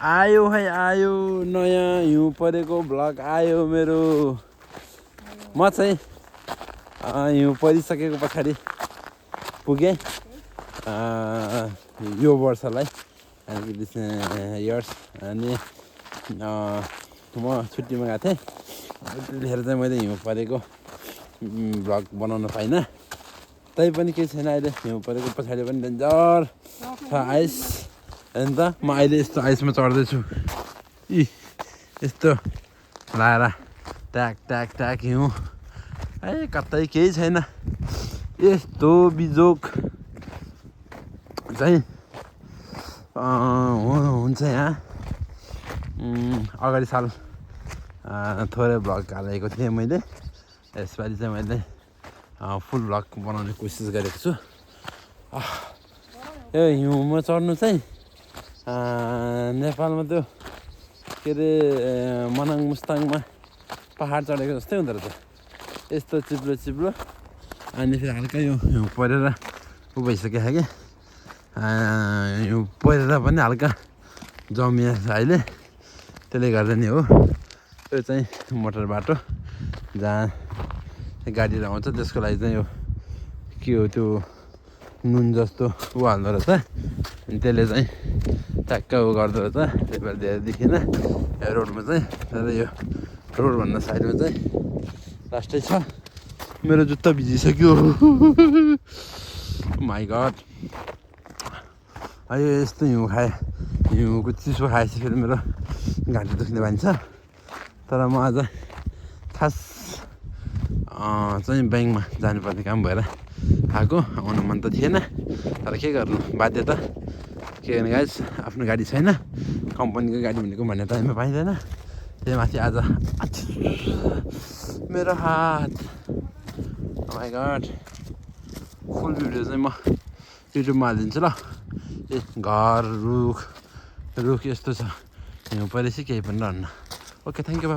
आयो है आयो नयाँ हिउँ परेको भ्लग आयो मेरो। म चाहिँ हिउँ परिसकेको पछाडि पुगेँ यो वर्षलाई इयर्स अनि म छुट्टीमा गएको थिएँ। त्यतिखेर चाहिँ मैले हिउँ परेको भ्लग बनाउन पाइनँ। तैपनि केही छैन, अहिले हिउँ परेको पछाडि पनि डेन्जर छ आइस। अन्त म अहिले यस्तो आइसमा चढ्दैछु। यस्तो लाएर ट्याक ट्याक ट्याक हिउँ कतै केही छैन। यस्तो बिजोक चाहिँ हुन्छ यहाँ। अगाडि साल थोरै भ्लग हालेको थिएँ मैले। यसपालि चाहिँ मैले फुल भ्लग बनाउने कोसिस गरेको छु। यो हिउँमा चढ्नु चाहिँ नेपालमा त्यो के अरे मनाङ मुस्ताङमा पहाड चढेको जस्तै हुँदो रहेछ। यस्तो चिप्लो चिप्लो अनि फेरि हल्का यो हिउँ परेर भइसक्यो कि हिउँ परेर पनि हल्का जमिया छ अहिले। त्यसले गर्दा नि हो। यो चाहिँ मोटर बाटो जहाँ गाडीहरू आउँछ, त्यसको लागि चाहिँ यो के हो त्यो नुन जस्तो हाल्दो रहेछ। अनि त्यसले चाहिँ ट्याक्क गर्दो रहेछ। त्यही भएर धेरै देखिनँ रोडमा चाहिँ। तर यो रोडभन्दा साइडमा चाहिँ लास्टै छ। मेरो जुत्ता भिजिसक्यो। My God. अहिले यस्तो हिउँ खाएँ, हिउँको चिसो खाएपछि फेरि मेरो घाँटी दुख्ने बानी छ। तर म आज खास चाहिँ ब्याङ्कमा जानुपर्ने काम भएर आएको। आउनु मन त थिएन, तर के गर्नु, बाध्यता। के गर्ने गाइस, आफ्नो गाडी छैन, कम्पनीको गाडी भनेको भन्ने टाइममा पाइँदैन। त्यही माथि आज मेरो हात माई गड। फुल भिडियो चाहिँ म युट्युबमा हालिदिन्छु ल। घर रुख यस्तो छ, हिउँ परेपछि केही पनि रहन्न। Okay, thank you.